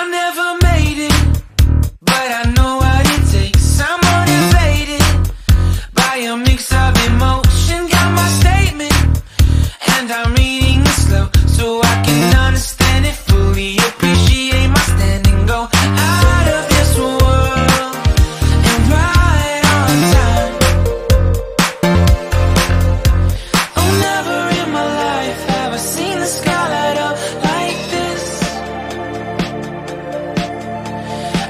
I never made it, but I know what it takes. I'm motivated by a mix of emotion. Got my statement, and I'm reading it slow so I can understand it fully. Appreciate my standing, go out of this world and right on time. Oh, never in my life have I seen the sky light up like this.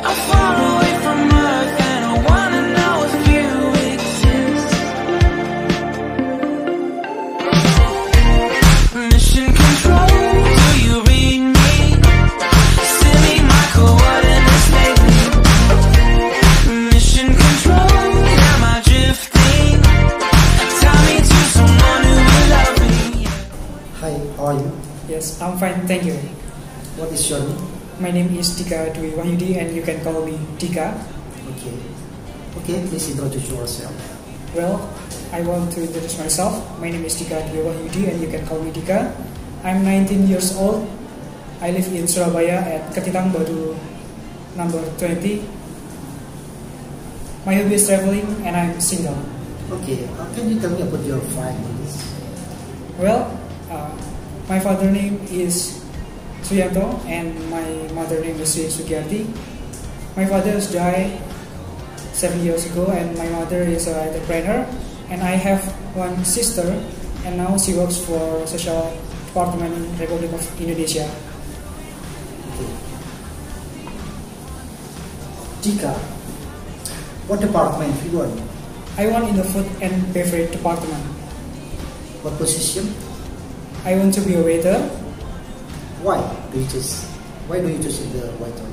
I'm far away from Earth and I wanna know if you exist. Mission control, do you read me? Send me my coordinates lately. Mission control, am I drifting? Tie me to someone who will love me. Hi, how are you? Yes, I'm fine, thank you. What is your name? My name is Dika Dwi Wahyudi and you can call me Dika. Okay. Okay, please introduce yourself. Well, I want to introduce myself. My name is Dika Dwi Wahyudi and you can call me Dika. I'm 19 years old. I live in Surabaya at Ketitang Badu number 20. My hobby is traveling and I'm single. Okay, can you tell me about your families? Well, my father name is Suyanto and my mother name is Sri Sugiyarti. My father has died 7 years ago and my mother is an entrepreneur, and I have one sister and now she works for Social Department Republic of Indonesia. Okay. Dika, what department you want? I want in the food and beverage department. What position? I want to be a waiter Why do you choose? Why do you choose the waiter?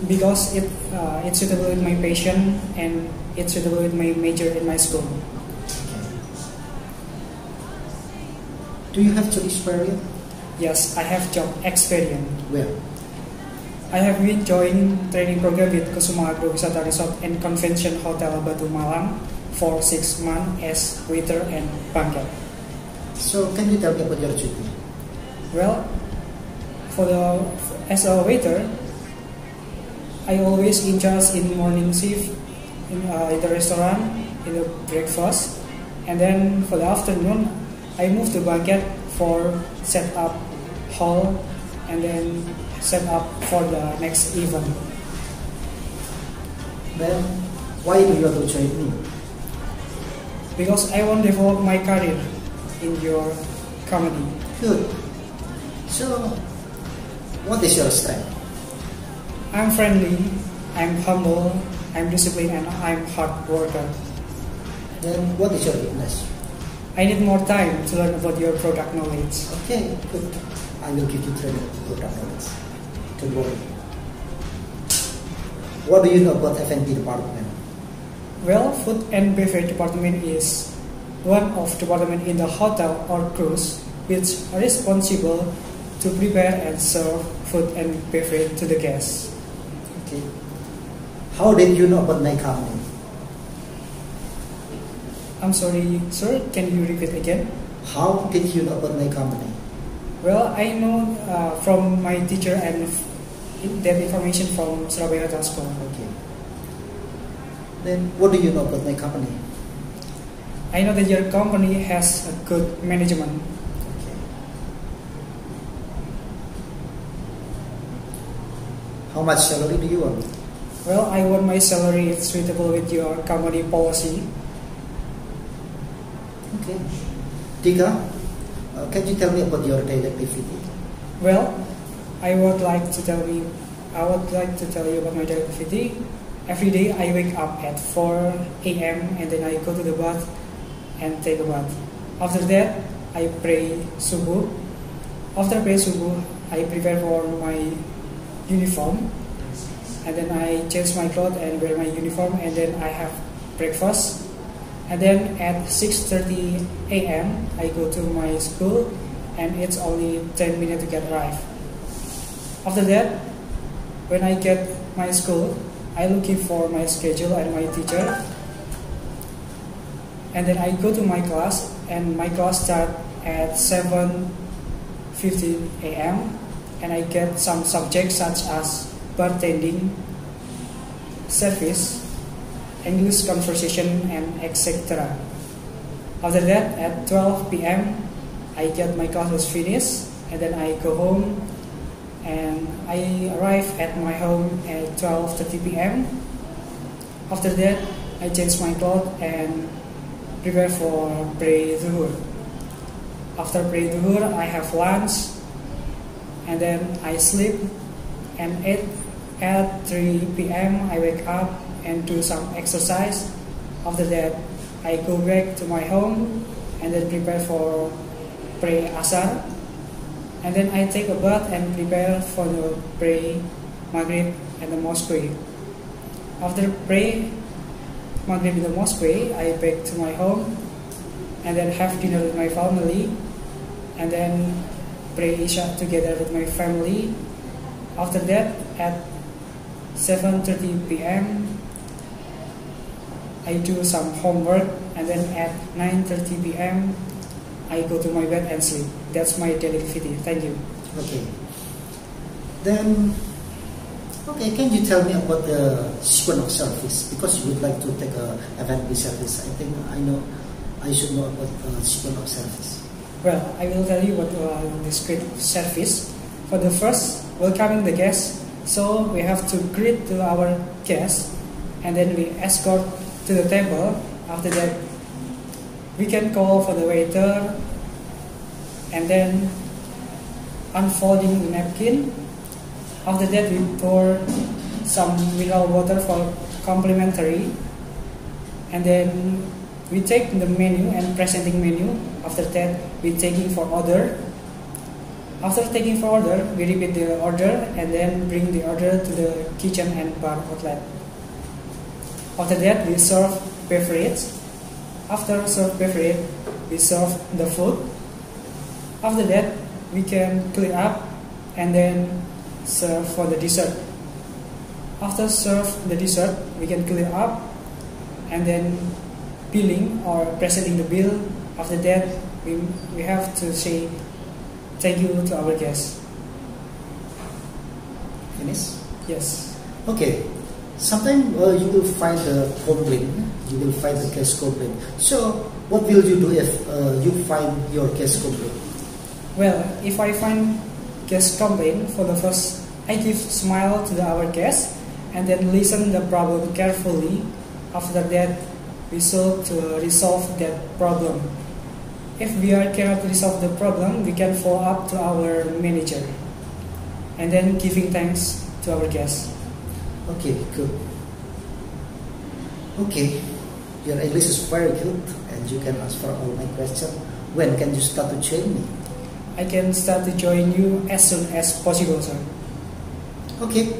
because it's suitable with my passion and it's suitable with my major in my school. Okay. Do you have job experience? Yes, I have job experience. Where? I have been joining training program with Kusuma Agrowisata Resort and Convention Hotel Batu Malang for 6 months as waiter and banquet. So can you tell me about your duty? Well, as a waiter, I always in charge in morning shift in the restaurant, in the breakfast, and then for the afternoon, I move to banquet for set up hall and then set up for the next event. Then why do you want to join me? Because I want to develop my career in your company. Good. So, what is your strength? I'm friendly, I'm humble, I'm disciplined, and I'm hard worker. Then what is your weakness? I need more time to learn about your product knowledge. Okay, good. I will give you training to product knowledge. Don't worry. What do you know about F&B department? Well, food and beverage department is one of department in the hotel or cruise which are responsible to prepare and serve food and beverage to the guests. Okay. How did you know about my company? I'm sorry, sir, can you repeat again? How did you know about my company? Well, I know from my teacher and that information from Surabaya Hotel School. Okay. Then what do you know about my company? I know that your company has a good management. Okay. How much salary do you want? Well, I want my salary suitable with your company policy. Okay. Dika, can you tell me about your daily activity? Well, I would like to tell you about my daily activity. Every day I wake up at 4 a.m. and then I go to the bath and take a bath. After that, I pray subuh. After pray subuh, I prepare for my uniform, and then I change my clothes and wear my uniform, and then I have breakfast. And then at 6:30 a.m. I go to my school, and it's only 10 minutes to get arrived. After that, when I get my school, I looking for my schedule and my teacher, and then I go to my class, and my class start at 7:15 a.m. and I get some subjects such as bartending, service, English conversation, and etc. After that, at 12 p.m., I get my classes finished, and then I go home, and I arrive at my home at 12:30 p.m. After that, I change my clothes and prepare for pre-zuhur. After pre-zuhur, I have lunch, and then I sleep, and at 3 p.m. I wake up and do some exercise. After that, I go back to my home and then prepare for pre-asar, and then I take a bath and prepare for the pre-maghrib and the mosque. After pre-maghrib in the mosque, I back to my home and then have dinner with my family, and then pre-isha together with my family. After that, at 7:30 p.m. I do some homework, and then at 9:30 p.m. I go to my bed and sleep. That's my daily activity. Thank you. Okay. Then, okay, can you tell me about the sequence of service? Because you would like to take a F&B service. I think I should know about the sequence of service. Well, I will tell you what the script service. For the first, welcoming the guests. So we have to greet to our guests, and then we escort to the table. After that, we can call for the waiter, and then unfolding the napkin. After that, we pour some mineral water for complimentary, and then we take the menu and presenting menu. After that, we taking for order. After taking for order, we repeat the order and then bring the order to the kitchen and bar outlet. After that, we serve beverage. After serve beverage, we serve the food. After that, we can clean up and then serve for the dessert. After serve the dessert, we can clean up and then billing or presenting the bill. After that, we have to say thank you to our guests. Finish? Yes. Okay. Sometimes you will find the complaint. You will find the guest complaint. So, what will you do if you find your guest complaint? Well, if I find guest complaint, for the first, I give smile to our guests and then listen the problem carefully. After that, we solve to resolve that problem. If we cannot resolve the problem, we can follow up to our manager and then giving thanks to our guests. Okay, good. Okay, your English is very good and you can answer all my questions. When can you start to join me? I can start to join you as soon as possible, sir. Okay,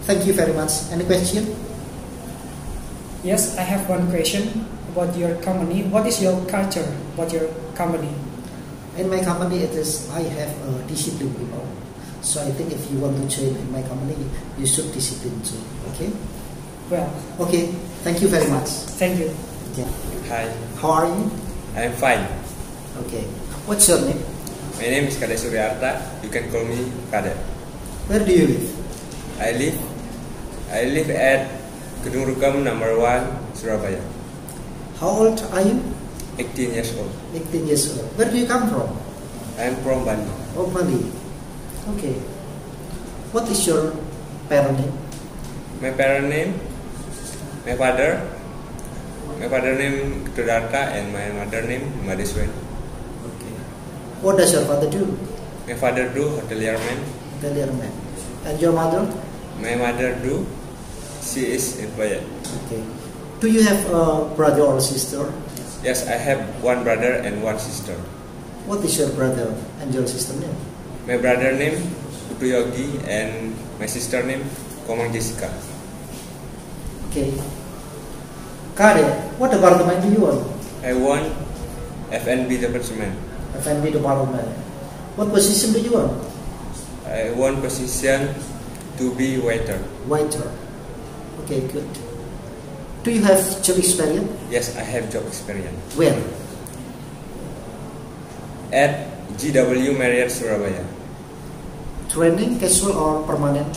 thank you very much. Any question? Yes, I have one question about your company. What is your culture about your company? In my company, I have disciplined people. So I think if you want to join in my company, you should discipline too. Okay? Well, okay. Thank you very much. Thank you. Yeah. Hi. How are you? I'm fine. Okay. What's your name? My name is Kade Suryarta. You can call me Kade. Where do you live? I live at Gedung Rukam number 1, Surabaya. How old are you? 18 years old. 18 years old. Where do you come from? I'm from Bali. Oh, Bali. Okay. What is your parent name? My parent name, my father name Ketudarta and my mother name Madiswen. Okay. What does your father do? My father do hotelierman. Hotelierman. And your mother? My mother do, she is employed. Okay. Do you have a brother or sister? Yes, I have one brother and one sister. What is your brother and your sister name? My brother name Putu Yogi and my sister name Komang Jessica. Okay. Kade, what department do you want? I want F&B department. F&B department. What position do you want? I want position to be waiter. Waiter. Okay, good. Do you have job experience? Yes, I have job experience. Where? At GW Marriott Surabaya. Training, casual or permanent?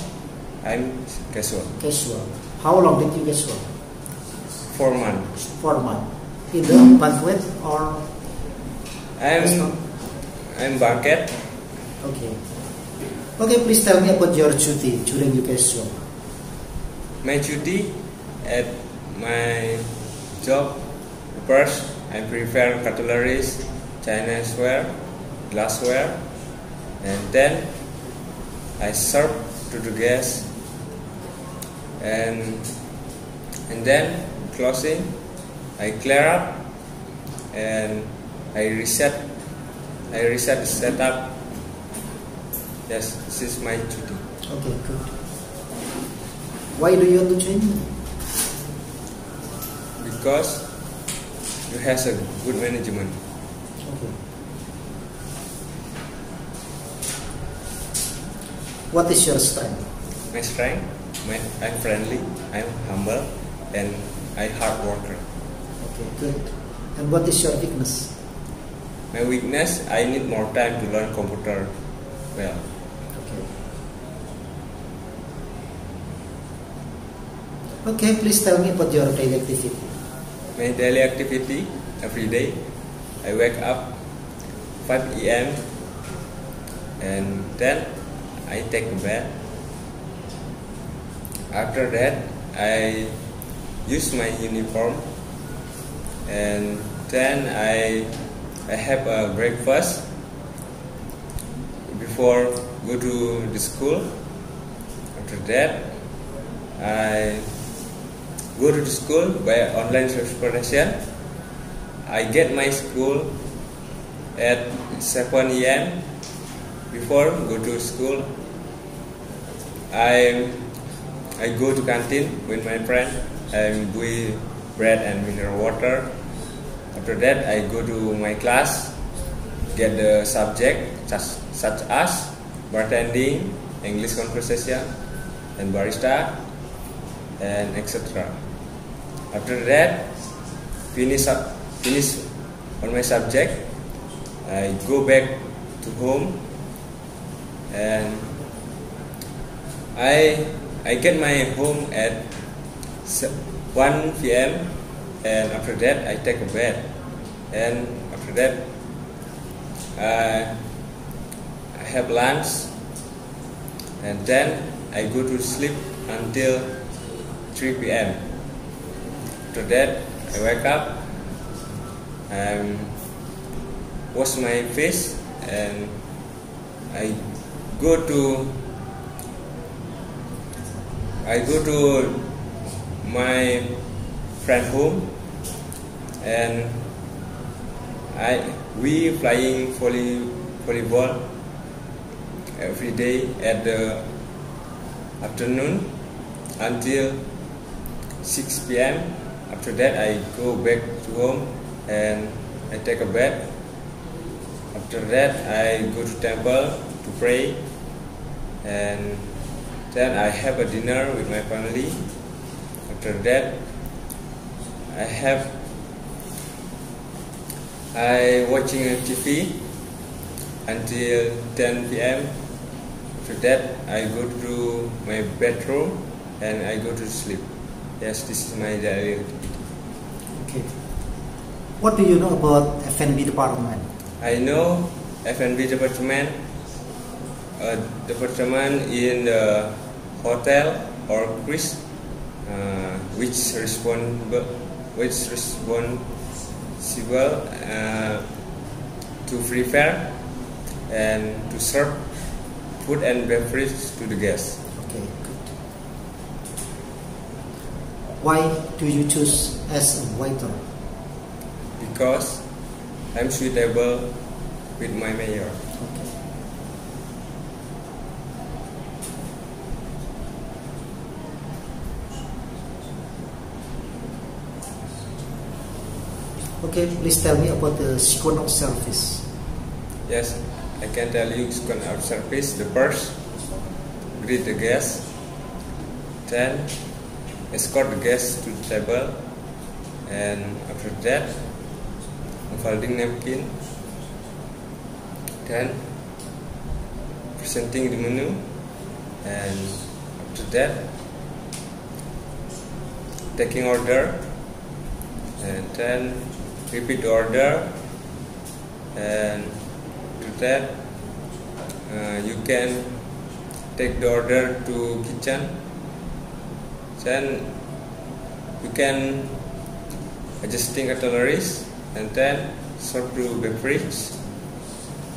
I'm casual. Casual. How long did you casual? 4 months. 4 months. In the banquet or restaurant? I'm banquet. Okay. Okay, please tell me about your duty during your casual. My duty at my job, first I prepare cutleries, Chinese ware, glassware, and then I serve to the guests, and then closing, I clear up, and I reset the setup. Yes, this is my duty. Okay, good. Why do you want to change? Because you have a good management. Okay. What is your strength? My strength, I'm friendly, I'm humble, and I'm hard worker. Okay, good. And what is your weakness? My weakness, I need more time to learn computer well. Okay. Okay, please tell me about your daily activity. My daily activity, every day, I wake up 5 a.m. and then I take a bath. After that, I use my uniform, and then I have a breakfast before go to the school. After that, I go to the school by online transportation. I get my school at 7 a.m. Before go to school, I go to canteen with my friend and buy bread and mineral water. After that, I go to my class, get the subject such as bartending, English conversation, and barista, and etc. After that, finish on my subject, I go back to home, and I get my home at 1 p.m. and after that I take a bath, and after that I have lunch, and then I go to sleep until 3 p.m. After that I wake up and wash my face, and I go to my friend home, and we playing volleyball every day at the afternoon until 6 p.m. After that I go back to home and I take a bath. After that I go to temple to pray, and then I have a dinner with my family. After that I watching a TV until 10 p.m. After that I go to my bedroom and I go to sleep. Yes, this is my daily activity. Okay. What do you know about F&B department? I know F&B department in the hotel or cruise, which responsible to prepare and to serve food and beverage to the guests. Okay, good. Why do you choose as a waiter? Because I'm suitable with my major. Okay. Okay, please tell me about the sequence of service. Yes, I can tell you sequence of service. The first, greet the guest, then escort the guest to the table, and after that, unfolding napkin, then presenting the menu, and After that, taking order, and then repeat the order, and after that you can take the order to kitchen. Then you can adjusting cutleries and then serve to beverage,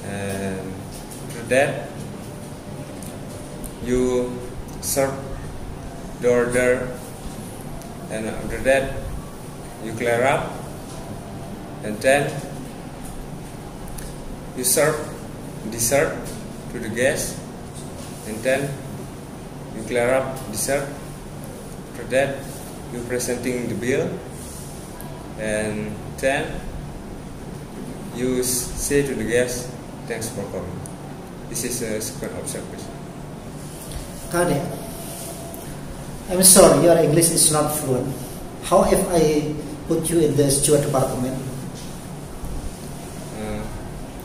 and after that you serve the order, and after that you clear up, and then you serve dessert to the guests, and then you clear up dessert. After that you presenting the bill, and then you say to the guests, thanks for coming. This is a sequence of service. Got it. I'm sorry, your English is not fluent. How if I put you in the steward department?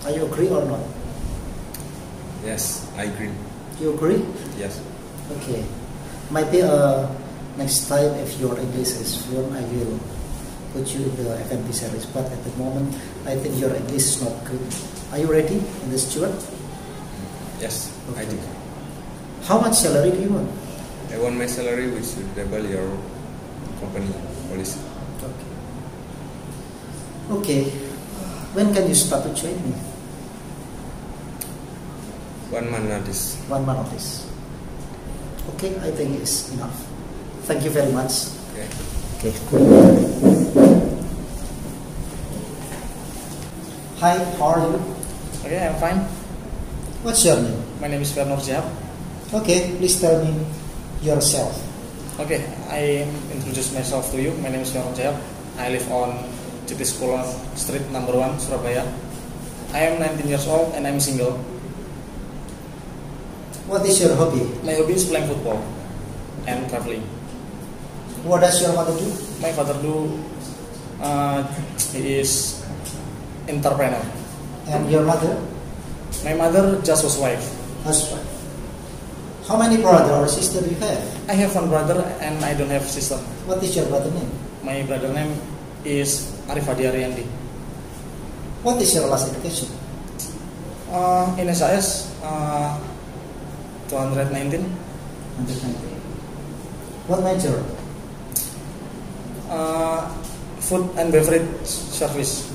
Are you agree or not? Yes, I agree. You agree? Yes. Okay. Might be next time if your English is fluent, I will put you in the F&B service. But at the moment, I think your English is not good. Are you ready in the steward? Yes, Okay. I do. How much salary do you want? I want my salary which should double your company policy. Okay. Okay. When can you start to train me? 1 month notice. 1 month of this. Okay, I think it's enough. Thank you very much. Okay. Okay. Hi, how are you? Okay, I'm fine. What's your name? My name is Fernor Zihab. Okay, please tell me yourself. Okay, I introduce myself to you. My name is Fernor Zihab. I live on Sekolah Street number 1, Surabaya. I am 19 years old and I'm single. What is your hobby? My hobby is playing football and traveling. What does your mother do? My father he is entrepreneur. And your mother? My mother just was wife. Husband. How many brother or sister do you have? I have one brother and I don't have sister. What is your brother name? My brother name is Arifadi Ariandi. What is your last education? In SAS 219. 190. What major? Food and beverage service.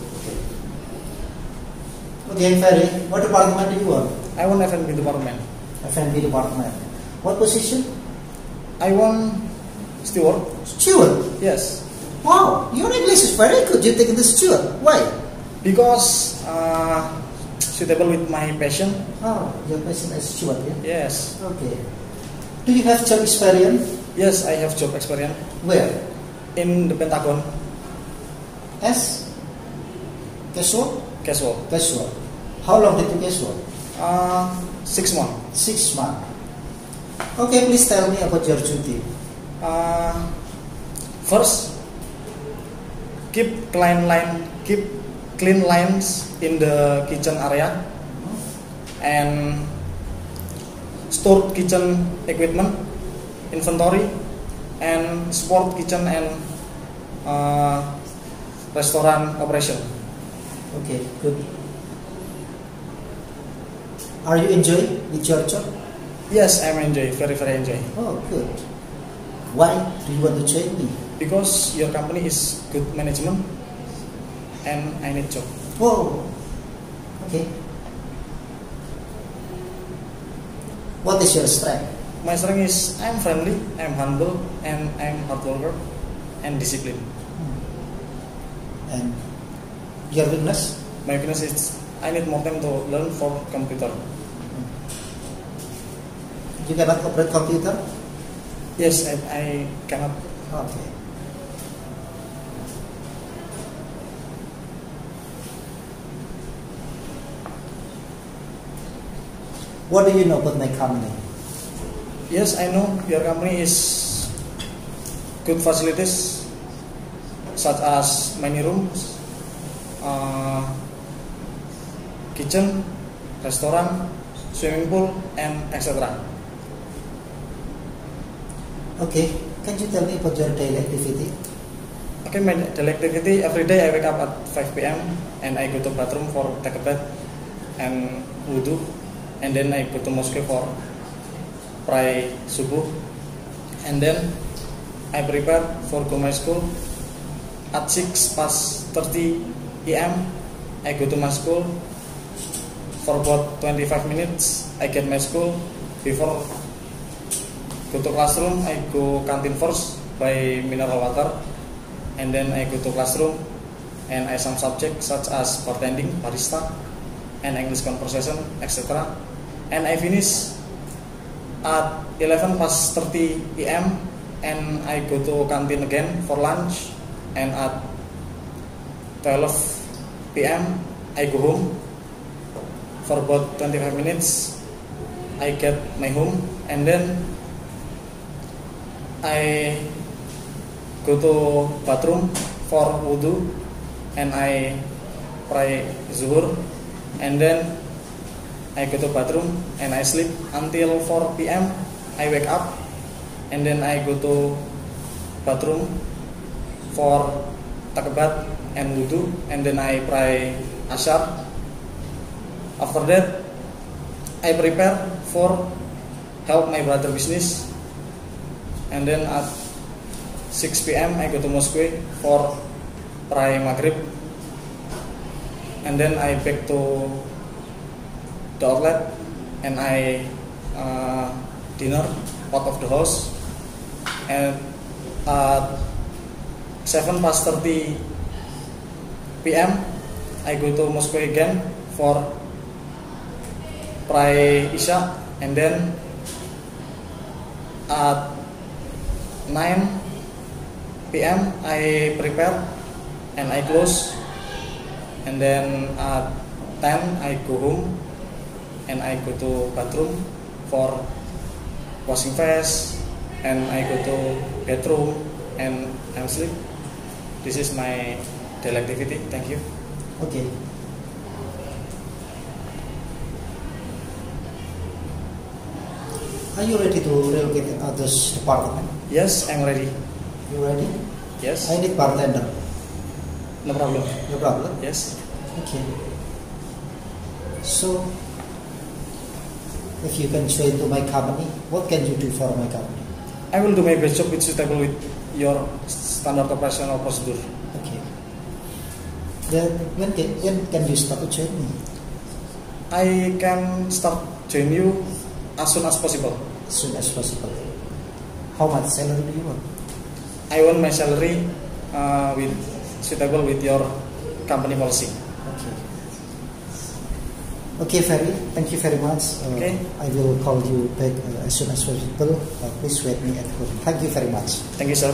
Okay, Ferry. What department do you want? I want F&B department. F&B department. What position? I want steward. Steward. Yes, Wow, your English is very good. You take the steward. Why? because suitable with my passion. Oh, your passion is steward, yeah? Yes, Okay. Do you have job experience? yes, I have job experience Where? in the Pentagon. As? Casual? Casual. Casual. How long did you casual? 6 months. 6 months. Okay, please tell me about your duty. First, keep clean lines in the kitchen area and store kitchen equipment, inventory, and support kitchen and restaurant operation. Okay, good. Are you enjoying with your job? Yes, I'm enjoy, very enjoy. Oh, good. Why do you want to join me? Because your company is good management and I need job. Oh, okay. What is your strength? My strength is I'm friendly, I'm humble, and I'm hard worker and disciplined. And your weakness? My weakness is I need more time to learn for computer. You cannot operate computer? Yes, I cannot. Okay. What do you know about my company? Yes, I know your company is good facilities such as many rooms, kitchen, restaurant, swimming pool, and etc. Okay, can you tell me about your daily activity? Okay, my daily activity, every day I wake up at 5 p.m. and I go to bathroom for take a bath and wudu, and then I go to mosque for pray subuh, and then I prepare for go my school. At 6:30 p.m. I go to my school for about 25 minutes. I get my school. Before go to classroom, I go canteen first buy mineral water, and then I go to classroom and I some subjects such as bartending, barista, and English conversation, etc. And I finish at 11:30 p.m. and I go to canteen again for lunch, and at 12 p.m. I go home for about 25 minutes. I get my home, and then I go to bathroom for wudu, and I pray zuhur, and then I go to bathroom and I sleep until 4 p.m. I wake up, and then I go to bathroom for take a bath and wudu, and then I pray ashar. After that, I prepare for help my brother business, and then at 6 p.m. I go to mosque for pray maghrib, and then I back to the outlet and I dinner out of the house, and at 7:30 p.m. I go to mosque again for pray isya, and then at 9 p.m. I prepare and I close, and then at 10 I go home and I go to bathroom for washing face, and I go to bedroom and I'm sleep. This is my daily activity. Thank you. Okay. Are you ready to relocate in others department? Yes, I'm ready. You ready? Yes. I need bartender. No problem. No problem. Yes. Okay. So, if you can join to my company, what can you do for my company? I will do my best job which is suitable with your standard operational procedure. Okay. Then when can you start to join me? I can start join you as soon as possible. As soon as possible. How much salary do you want? I want my salary with suitable with your company policy. Okay. Okay, Ferry. Thank you very much. Okay. I will call you back as soon as possible. Please wait me at home. Thank you very much. Thank you, sir.